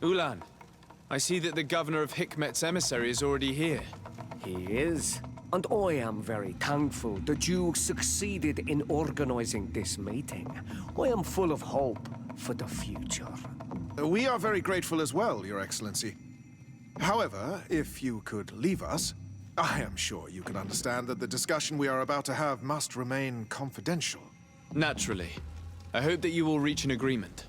Ulan, I see that the governor of Hikmet's emissary is already here. He is. And I am very thankful that you succeeded in organizing this meeting. I am full of hope for the future. We are very grateful as well, Your Excellency. However, if you could leave us, I am sure you can understand that the discussion we are about to have must remain confidential. Naturally. I hope that you will reach an agreement.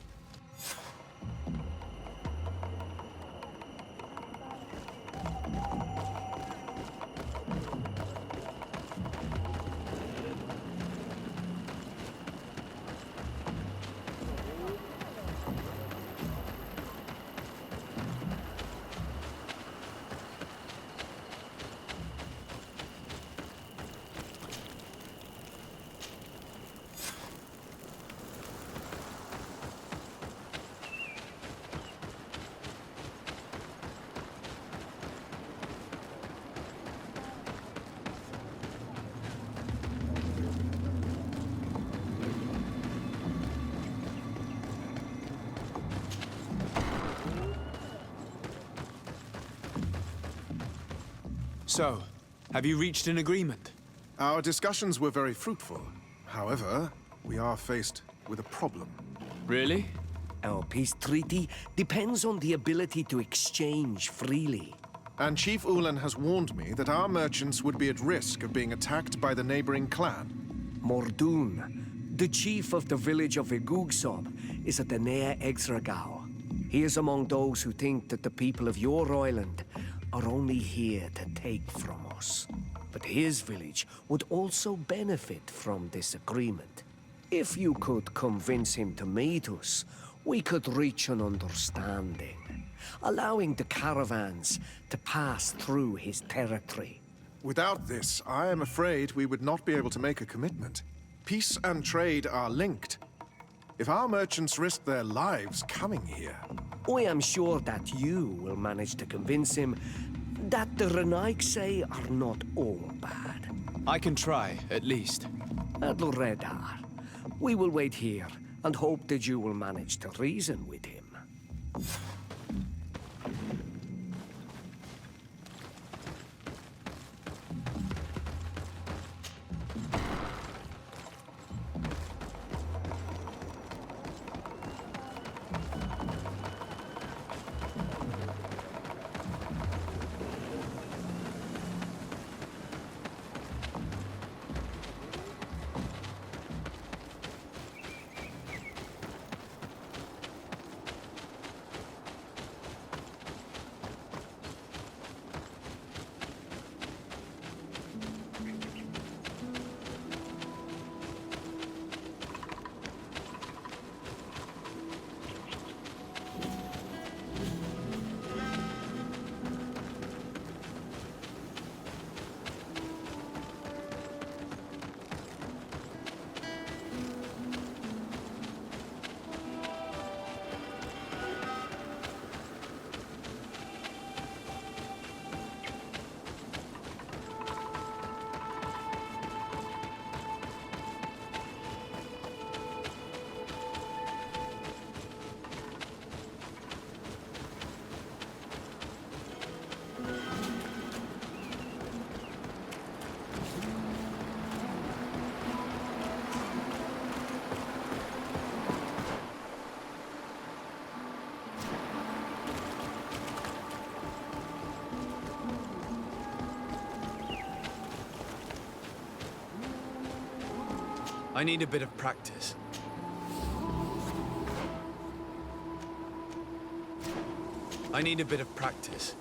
So, have you reached an agreement? Our discussions were very fruitful. However, we are faced with a problem. Really? Our peace treaty depends on the ability to exchange freely. And Chief Ulan has warned me that our merchants would be at risk of being attacked by the neighboring clan. Mordoon, the chief of the village of Igugsob, is at the Nea Exragao. He is among those who think that the people of your island are only here to take from us. But his village would also benefit from this agreement. If you could convince him to meet us, we could reach an understanding, allowing the caravans to pass through his territory. Without this, I am afraid we would not be able to make a commitment. Peace and trade are linked. If our merchants risk their lives coming here... I am sure that you will manage to convince him that the Renaigse are not all bad. I can try, at least. Adloredar, we will wait here and hope that you will manage to reason with him. I need a bit of practice. I need a bit of practice.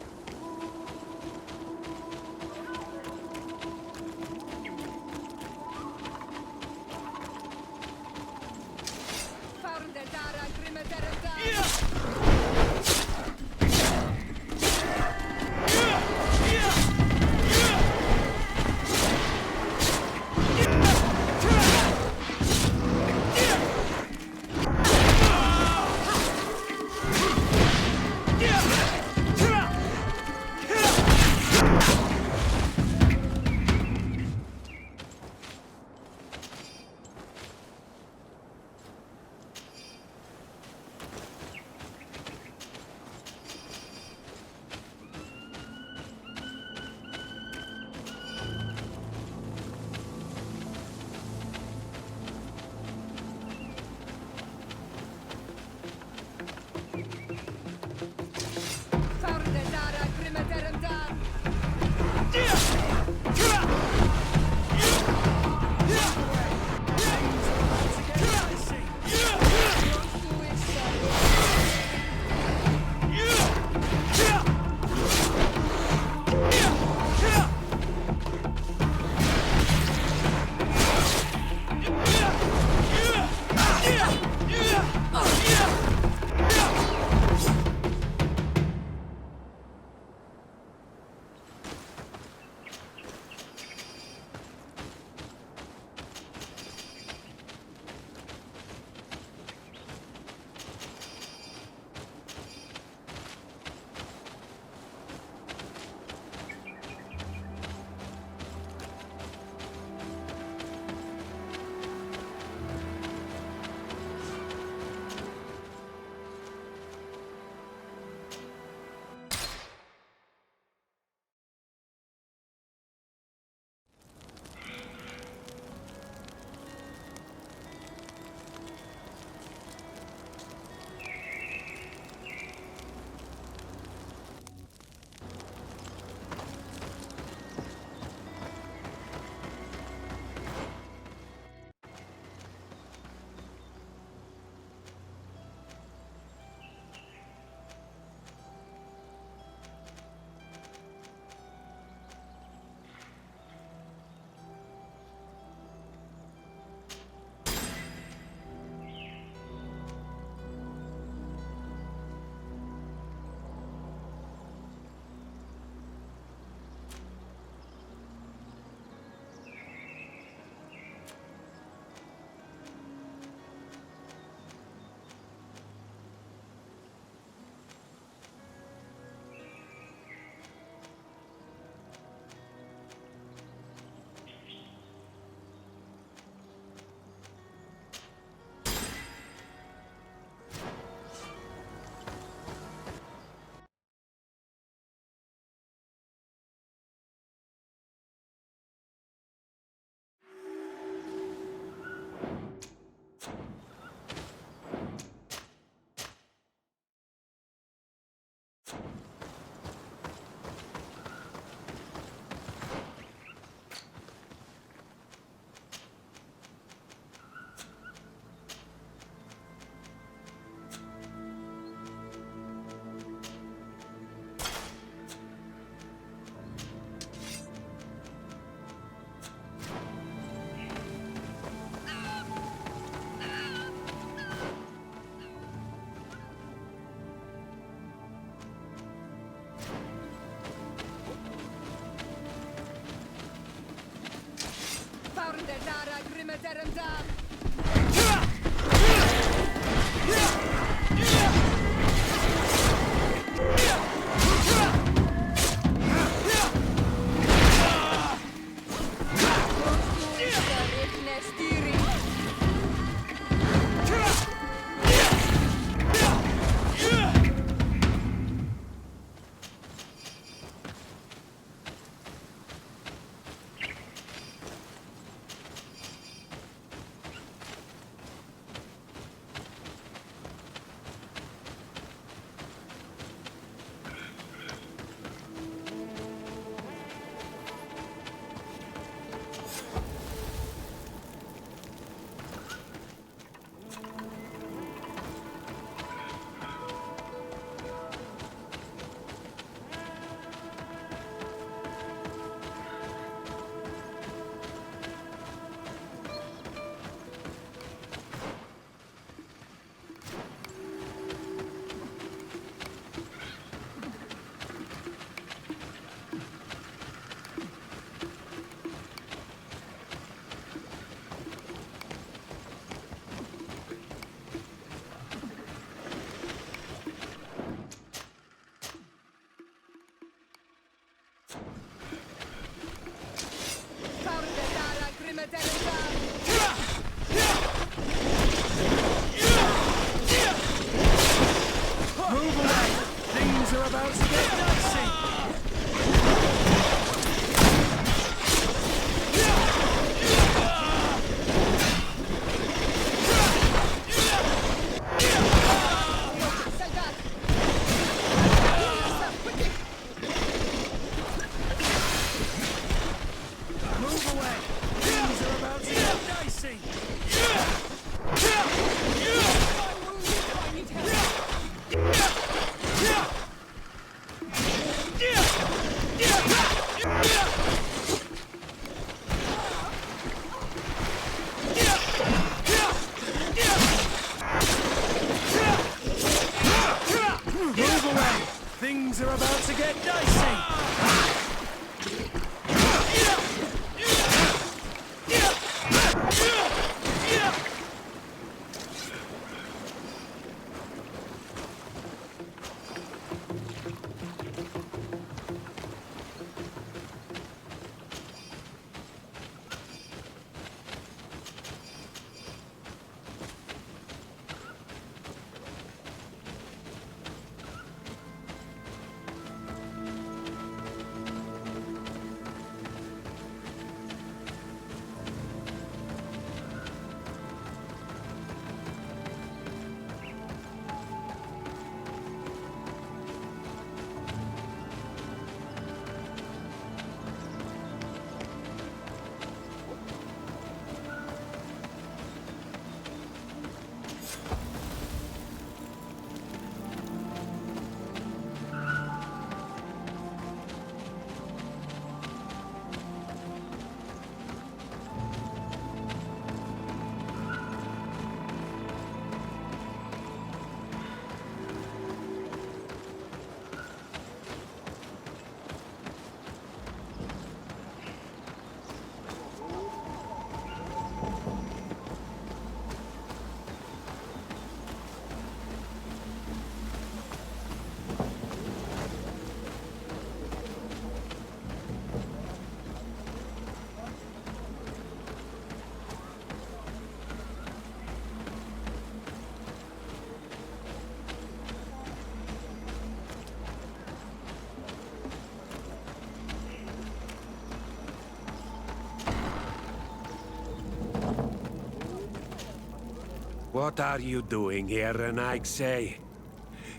What are you doing here, and I say?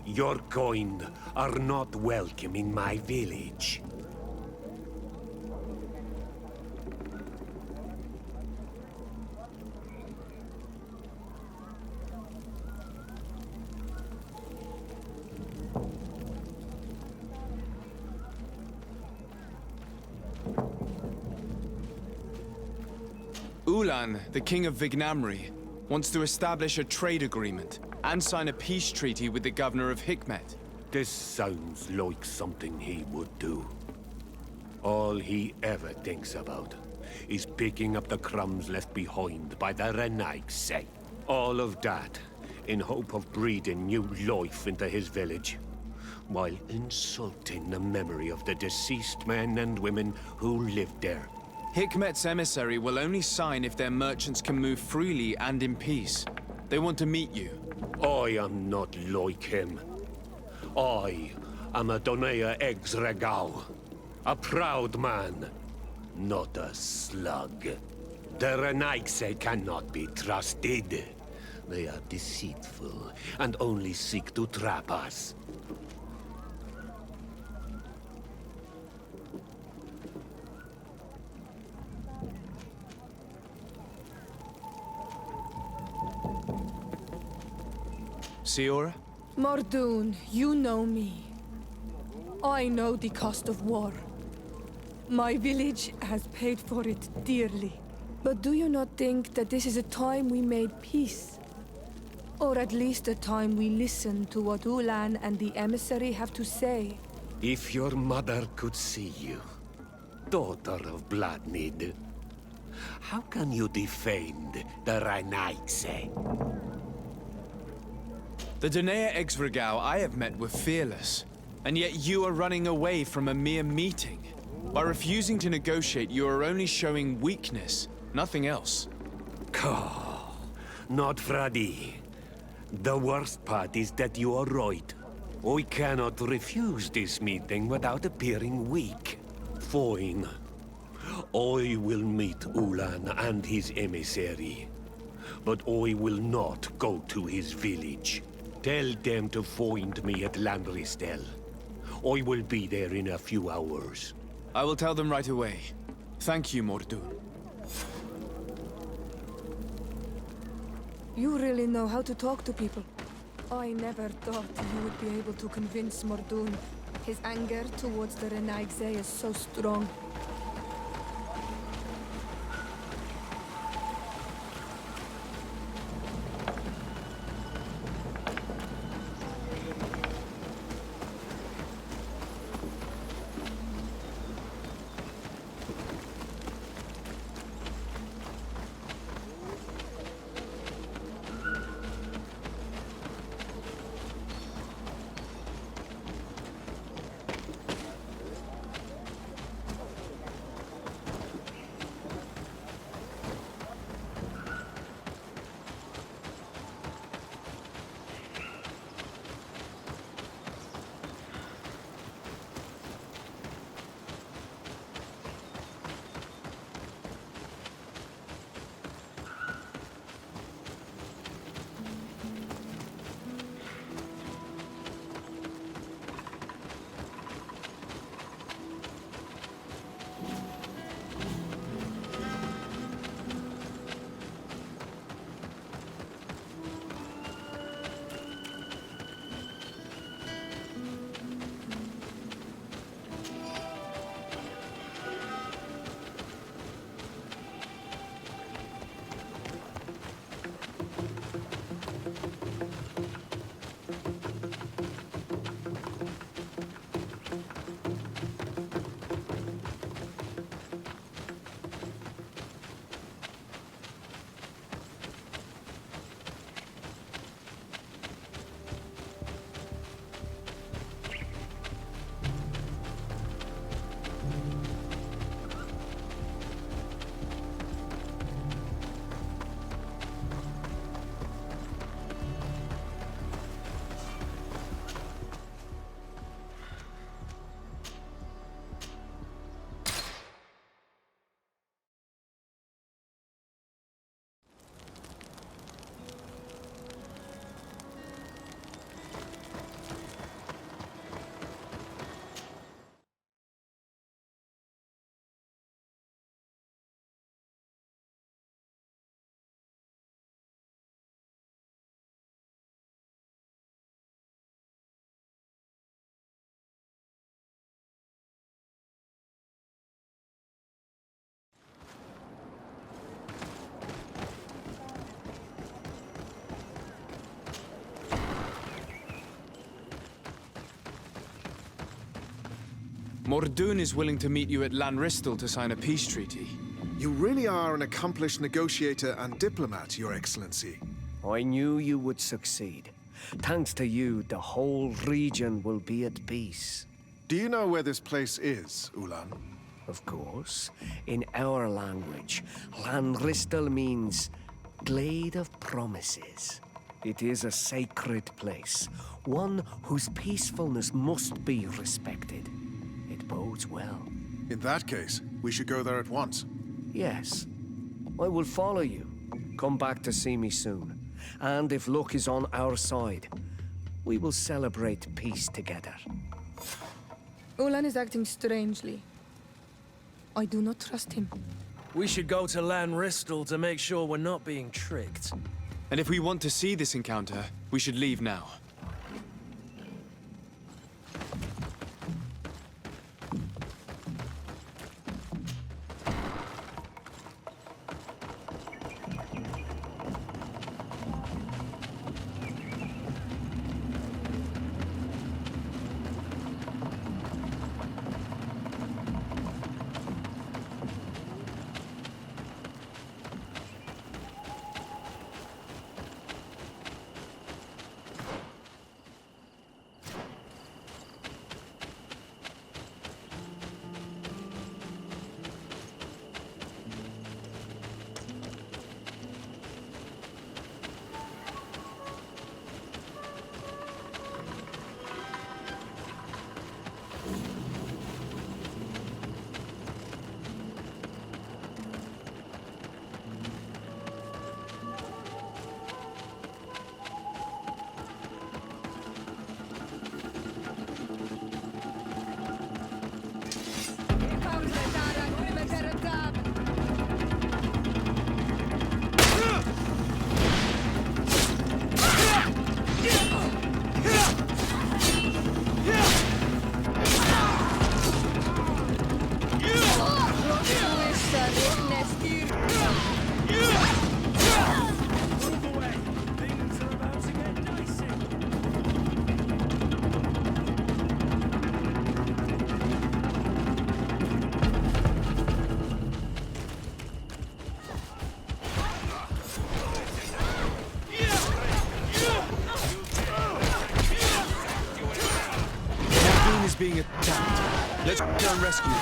Your kind are not welcome in my village. Ulan, the king of Vignamri, wants to establish a trade agreement and sign a peace treaty with the governor of Hikmet. This sounds like something he would do. All he ever thinks about is picking up the crumbs left behind by the Renaigse. All of that in hope of breeding new life into his village, while insulting the memory of the deceased men and women who lived there. Hikmet's emissary will only sign if their merchants can move freely and in peace. They want to meet you. I am not like him. I am a Donea Exregao, a proud man, not a slug. The Renaigse cannot be trusted. They are deceitful and only seek to trap us. Siora? Mordoon, you know me. I know the cost of war. My village has paid for it dearly. But do you not think that this is a time we made peace? Or at least a time we listen to what Ulan and the emissary have to say? If your mother could see you, daughter of Bloodnid, how can you defend the Renaigse? The Donea Exregao I have met were fearless, and yet you are running away from a mere meeting. By refusing to negotiate, you are only showing weakness, nothing else. Not Fradee. The worst part is that you are right. I cannot refuse this meeting without appearing weak. Fine. I will meet Ulan and his emissary. But I will not go to his village. Tell them to find me at Landristel. I will be there in a few hours. I will tell them right away. Thank you, Mordoon. You really know how to talk to people. I never thought you would be able to convince Mordoon. His anger towards the Renaigse is so strong. Mordoon is willing to meet you at Lanristel to sign a peace treaty. You really are an accomplished negotiator and diplomat, Your Excellency. I knew you would succeed. Thanks to you, the whole region will be at peace. Do you know where this place is, Ulan? Of course. In our language, Lanristel means Glade of Promises. It is a sacred place, one whose peacefulness must be respected. It bodes well. In that case, we should go there at once. Yes. I will follow you. Come back to see me soon. And if luck is on our side, we will celebrate peace together. Ulan is acting strangely. I do not trust him. We should go to Lanristel to make sure we're not being tricked. And if we want to see this encounter, we should leave now. Being attacked. Let's go and rescue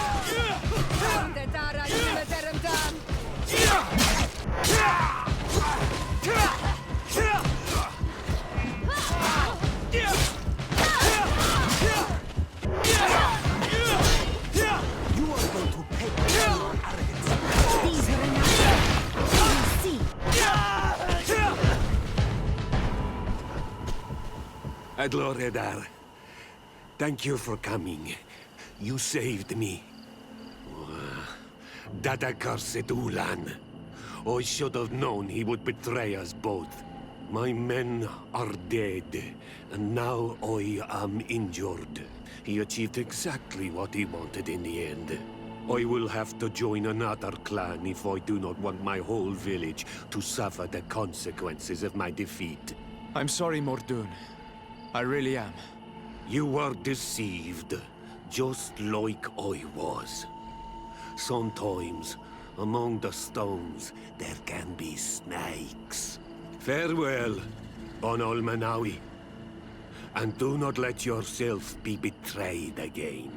You are going to pay for your arrogance. These are enough. You will see. Adloredar, thank you for coming. You saved me. That accursed Ulan. I should have known he would betray us both. My men are dead, and now I am injured. He achieved exactly what he wanted in the end. I will have to join another clan if I do not want my whole village to suffer the consequences of my defeat. I'm sorry, Mordun. I really am. You were deceived, just like I was. Sometimes, among the stones, there can be snakes. Farewell, Bon Almanawi. And do not let yourself be betrayed again.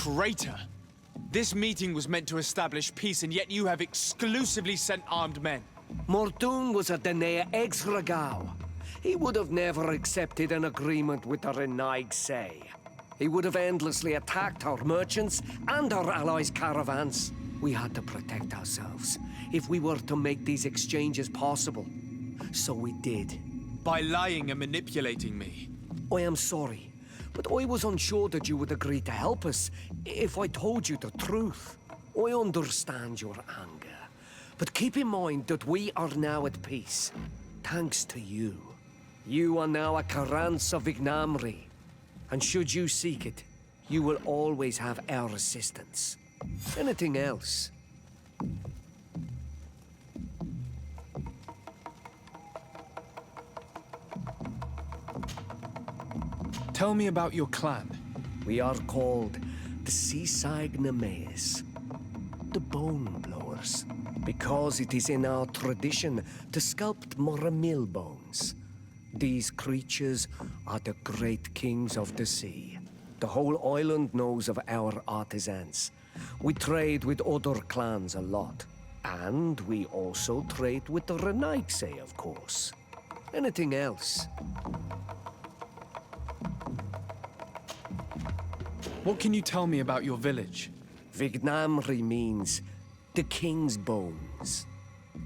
traitor! This meeting was meant to establish peace, and yet you have exclusively sent armed men. Mordoon was a Denea Exregao. He would have never accepted an agreement with the Renaig Say. He would have endlessly attacked our merchants and our allies' caravans. We had to protect ourselves if we were to make these exchanges possible. So we did. By lying and manipulating me. I am sorry, but I was unsure that you would agree to help us if I told you the truth. I understand your anger, but keep in mind that we are now at peace, thanks to you. You are now a Karans of Ignamri, and should you seek it, you will always have our assistance. Anything else? Tell me about your clan. We are called the Seaside Nemes, the Bone Blowers, because it is in our tradition to sculpt Moramil bones. These creatures are the great kings of the sea. The whole island knows of our artisans. We trade with other clans a lot. And we also trade with the Renaigse, of course. Anything else? What can you tell me about your village? Vignamri means the king's bones.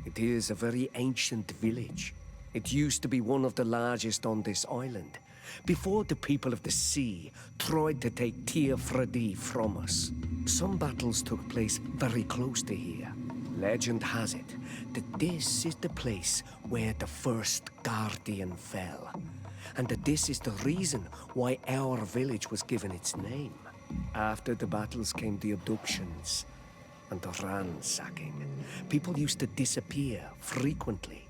It is a very ancient village. It used to be one of the largest on this island, before the people of the sea tried to take Teer Fradee from us. Some battles took place very close to here. Legend has it that this is the place where the first guardian fell, and that this is the reason why our village was given its name. After the battles came the abductions and the ransacking. People used to disappear frequently.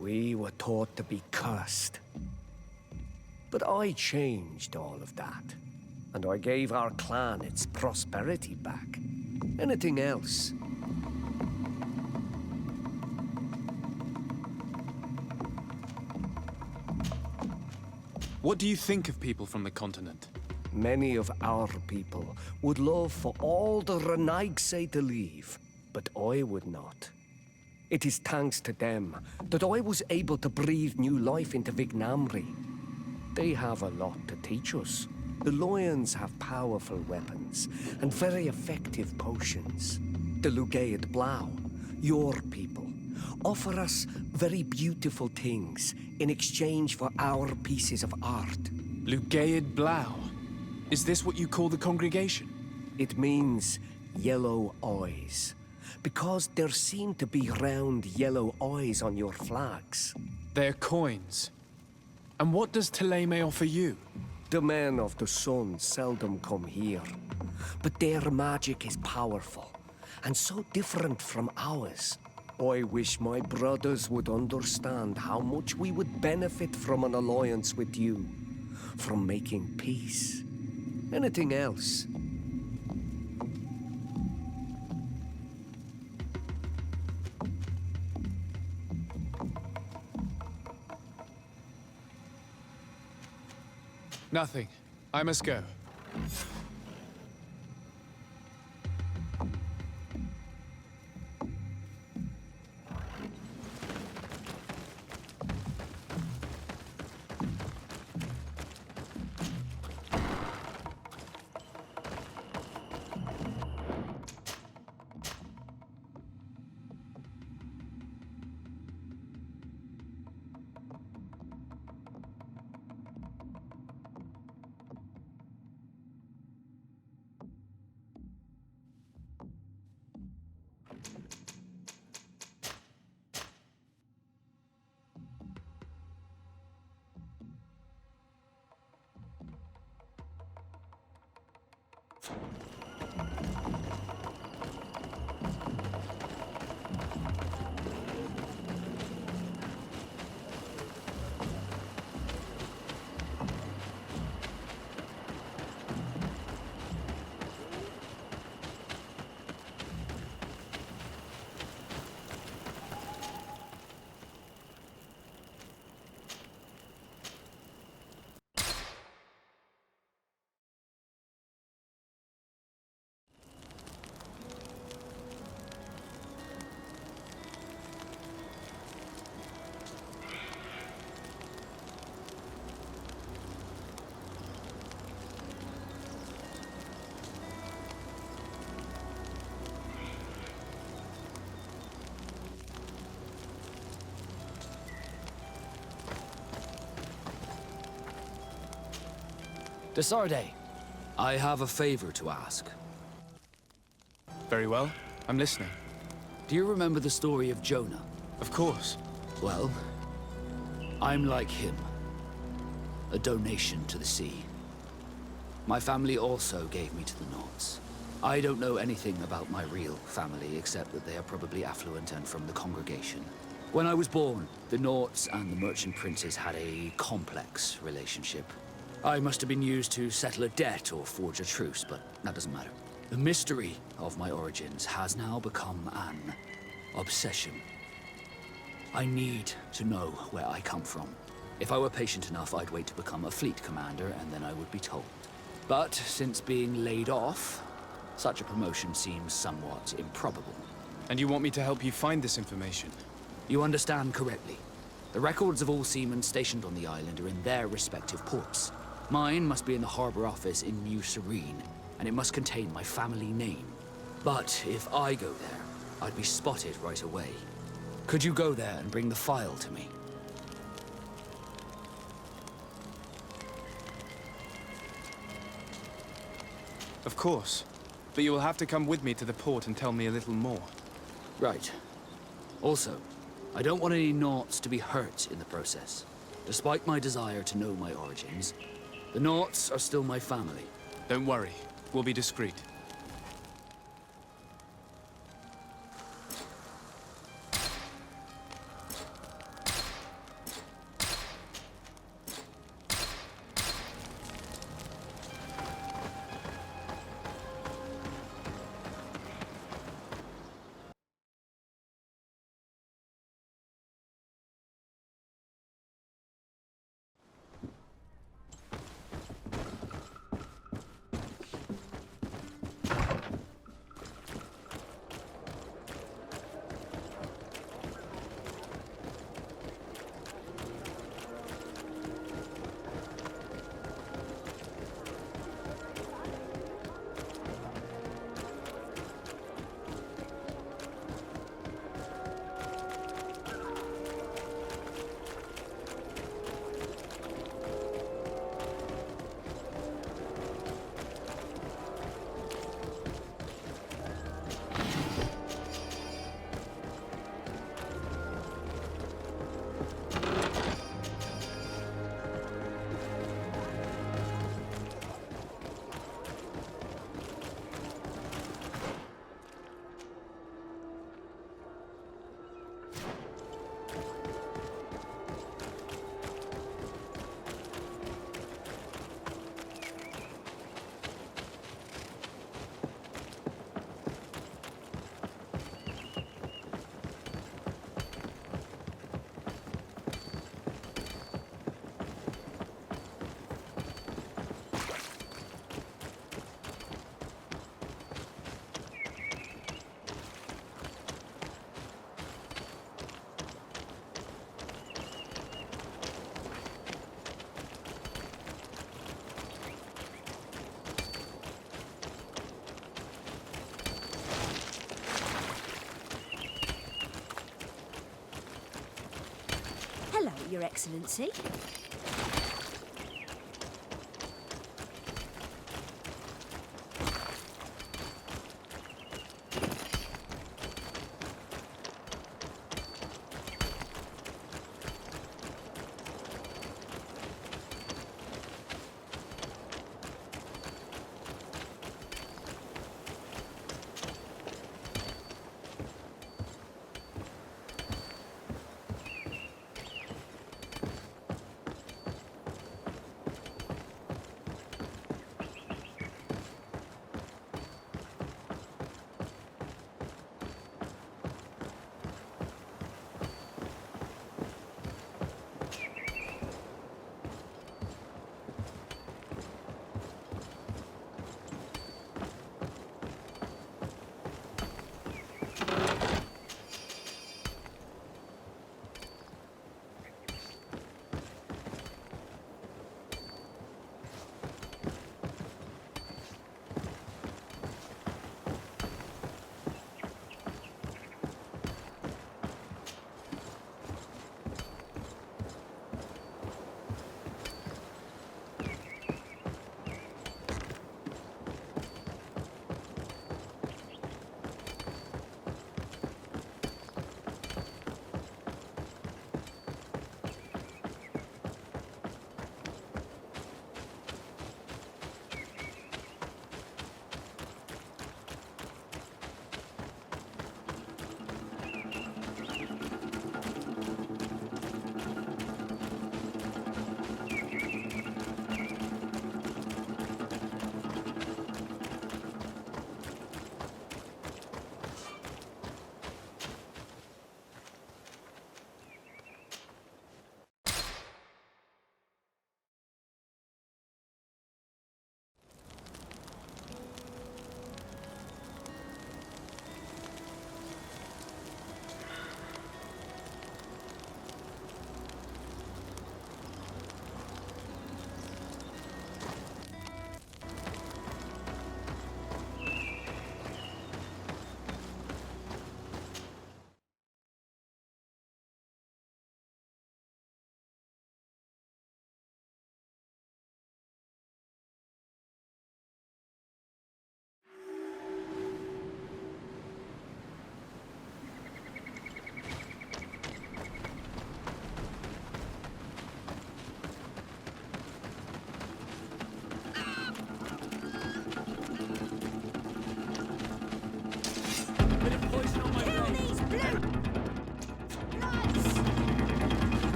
We were taught to be cursed. But I changed all of that, and I gave our clan its prosperity back. Anything else? What do you think of people from the continent? Many of our people would love for all the Renaigse to leave, but I would not. It is thanks to them that I was able to breathe new life into Vignamri. They have a lot to teach us. The lions have powerful weapons and very effective potions. The Lugaid Blau, your people, offer us very beautiful things in exchange for our pieces of art. Lugaid Blau? Is this what you call the congregation? It means yellow eyes, because there seem to be round yellow eyes on your flags. They're coins. And what does Teleme offer you? The men of the sun seldom come here, but their magic is powerful, and so different from ours. I wish my brothers would understand how much we would benefit from an alliance with you, from making peace. Anything else? Nothing. I must go. Desarde, I have a favor to ask. Very well. I'm listening. Do you remember the story of Jonah? Of course. Well, I'm like him. A donation to the sea. My family also gave me to the Nauts. I don't know anything about my real family, except that they are probably affluent and from the congregation. When I was born, the Nauts and the merchant princes had a complex relationship. I must have been used to settle a debt or forge a truce, but that doesn't matter. The mystery of my origins has now become an obsession. I need to know where I come from. If I were patient enough, I'd wait to become a fleet commander, and then I would be told. But since being laid off, such a promotion seems somewhat improbable. And you want me to help you find this information? You understand correctly. The records of all seamen stationed on the island are in their respective ports. Mine must be in the harbor office in New Serene, and it must contain my family name. But if I go there, I'd be spotted right away. Could you go there and bring the file to me? Of course. But you will have to come with me to the port and tell me a little more. Right. Also, I don't want any Nauts to be hurt in the process. Despite my desire to know my origins, the Nauts are still my family. Don't worry. We'll be discreet. Hello, Your Excellency.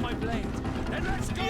my blade. Then let's go!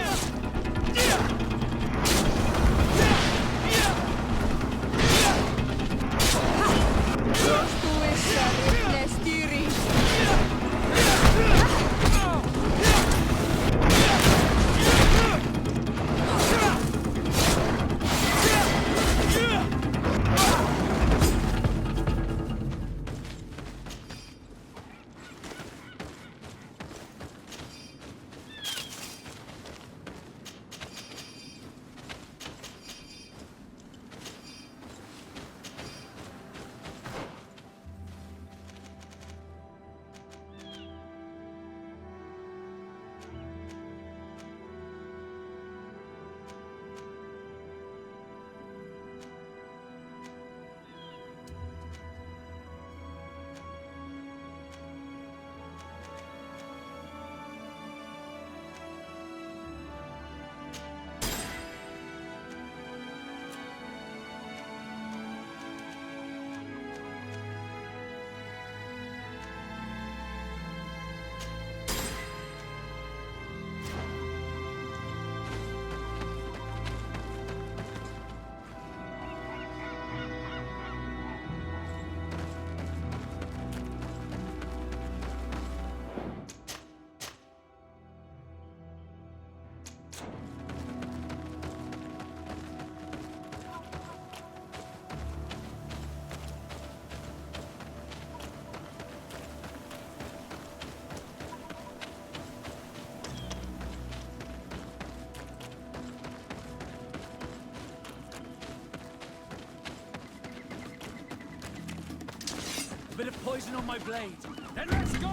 A bit of poison on my blade. Then let's go!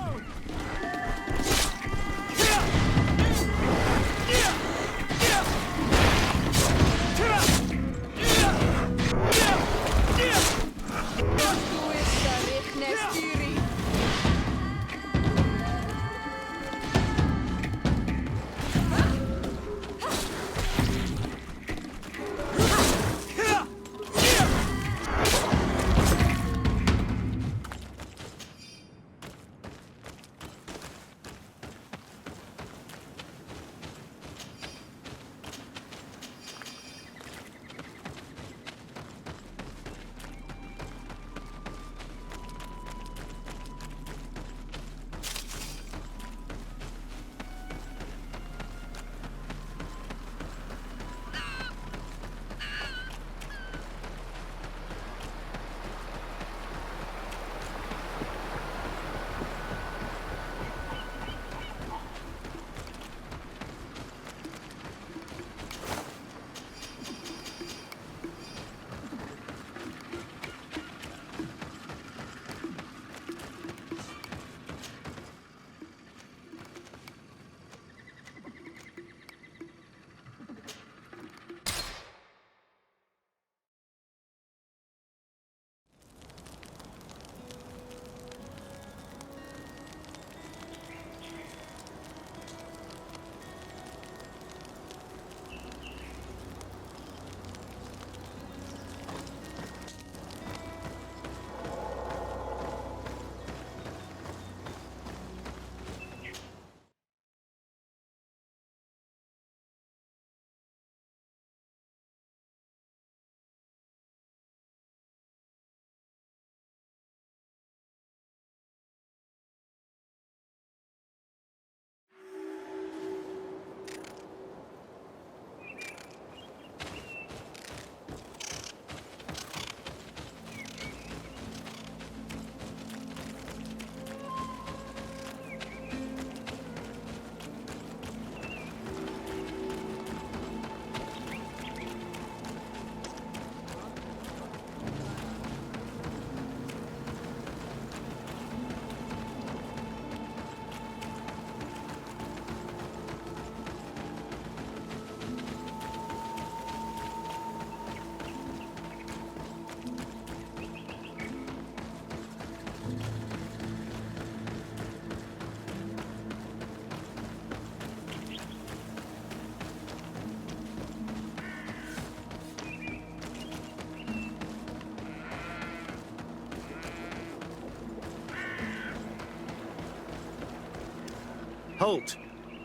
Halt!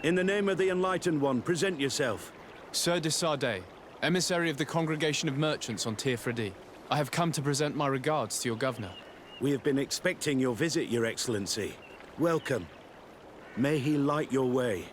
In the name of the Enlightened One, present yourself. Sir de Sardet, emissary of the Congregation of Merchants on Teer Fradee. I have come to present my regards to your governor. We have been expecting your visit, Your Excellency. Welcome. May he light your way.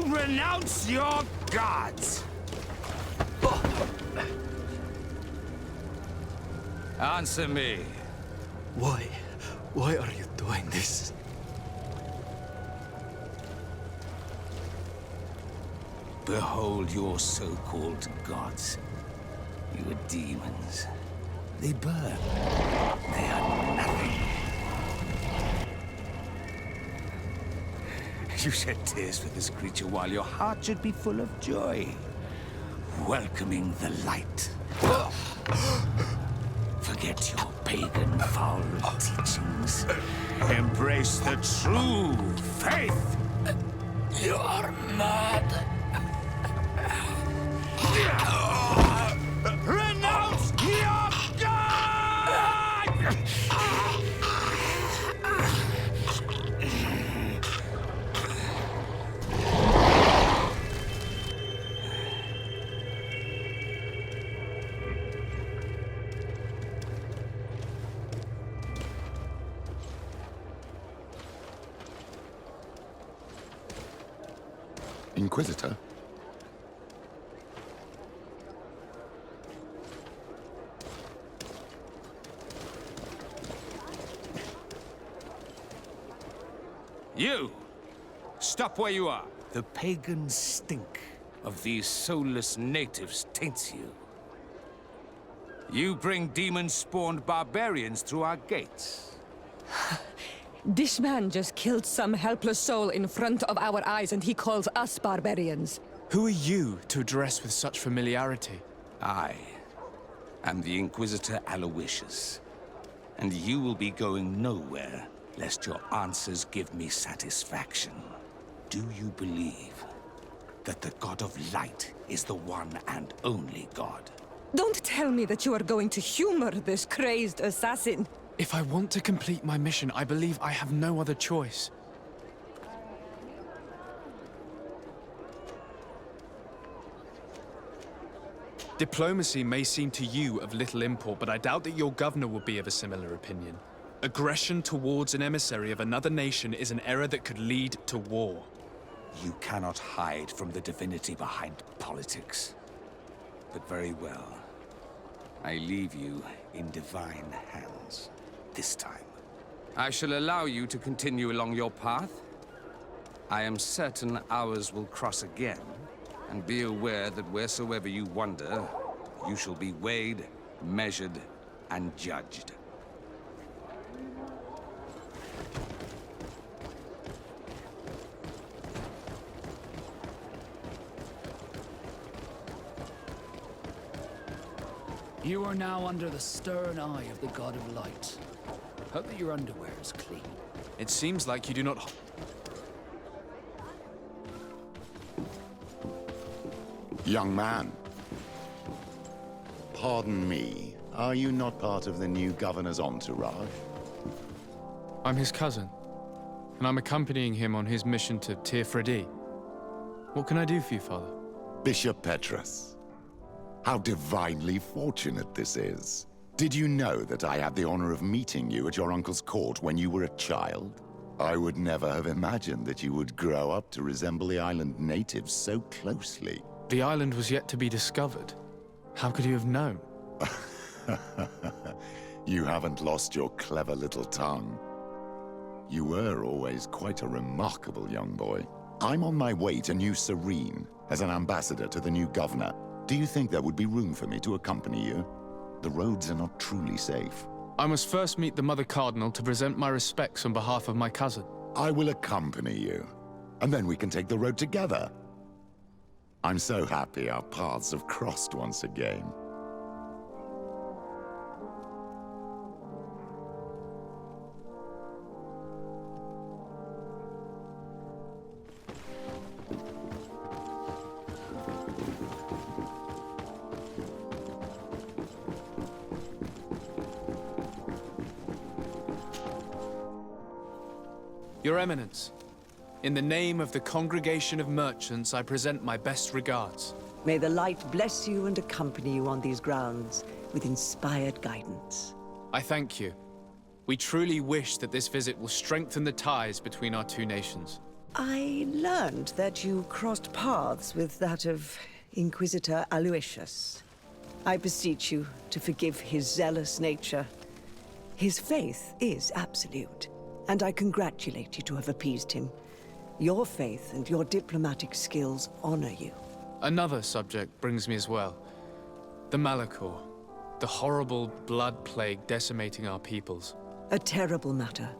Renounce your gods! Answer me. Why? Why are you doing this? Behold your so-called gods. You are demons. They burn. They are nothing. You shed tears for this creature while your heart should be full of joy. Welcoming the light. Forget your pagan foul teachings. Embrace the true faith. You are mad. Renounce your God! Inquisitor? You! Stop where you are. The pagan stink of these soulless natives taints you. You bring demon-spawned barbarians through our gates. This man just killed some helpless soul in front of our eyes, and he calls us barbarians. Who are you to address with such familiarity? I am the Inquisitor Aloysius, and you will be going nowhere lest your answers give me satisfaction. Do you believe that the God of Light is the one and only God? Don't tell me that you are going to humor this crazed assassin. If I want to complete my mission, I believe I have no other choice. Diplomacy may seem to you of little import, but I doubt that your governor will be of a similar opinion. Aggression towards an emissary of another nation is an error that could lead to war. You cannot hide from the divinity behind politics. But very well. I leave you in divine hands. This time. I shall allow you to continue along your path. I am certain ours will cross again, and be aware that wheresoever you wander, you shall be weighed, measured, and judged. You are now under the stern eye of the God of Light. Hope that your underwear is clean. It seems like you do not... Young man. Pardon me, are you not part of the new governor's entourage? I'm his cousin, and I'm accompanying him on his mission to Teer Fradee. What can I do for you, Father? Bishop Petrus. How divinely fortunate this is. Did you know that I had the honor of meeting you at your uncle's court when you were a child? I would never have imagined that you would grow up to resemble the island natives so closely. The island was yet to be discovered. How could you have known? You haven't lost your clever little tongue. You were always quite a remarkable young boy. I'm on my way to New Serene as an ambassador to the new governor. Do you think there would be room for me to accompany you? The roads are not truly safe. I must first meet the Mother Cardinal to present my respects on behalf of my cousin. I will accompany you, and then we can take the road together. I'm so happy our paths have crossed once again. Your Eminence, in the name of the Congregation of Merchants, I present my best regards. May the light bless you and accompany you on these grounds with inspired guidance. I thank you. We truly wish that this visit will strengthen the ties between our two nations. I learned that you crossed paths with that of Inquisitor Aloysius. I beseech you to forgive his zealous nature. His faith is absolute, and I congratulate you to have appeased him. Your faith and your diplomatic skills honor you. Another subject brings me as well. The Malachor, the horrible blood plague decimating our peoples. A terrible matter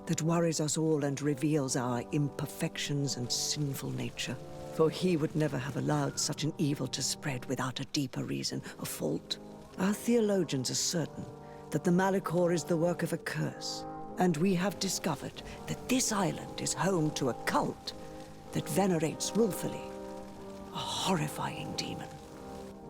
that worries us all and reveals our imperfections and sinful nature. For he would never have allowed such an evil to spread without a deeper reason, a fault. Our theologians are certain that the Malachor is the work of a curse, and we have discovered that this island is home to a cult that venerates willfully a horrifying demon.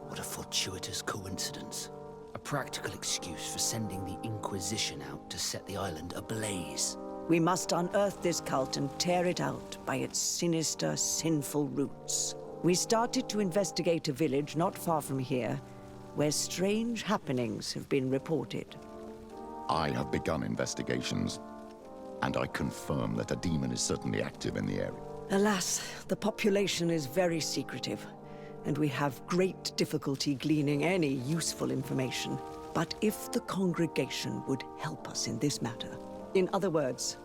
What a fortuitous coincidence. A practical excuse for sending the Inquisition out to set the island ablaze. We must unearth this cult and tear it out by its sinister, sinful roots. We started to investigate a village not far from here, where strange happenings have been reported. I have begun investigations, and I confirm that a demon is certainly active in the area. Alas, the population is very secretive, and we have great difficulty gleaning any useful information. But if the congregation would help us in this matter, in other words,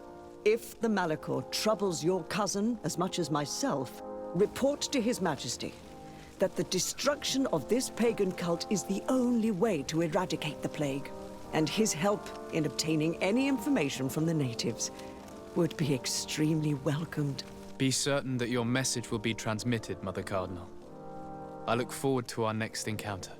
if the Malachor troubles your cousin as much as myself, report to His Majesty that the destruction of this pagan cult is the only way to eradicate the plague, and his help in obtaining any information from the natives would be extremely welcomed. Be certain that your message will be transmitted, Mother Cardinal. I look forward to our next encounter.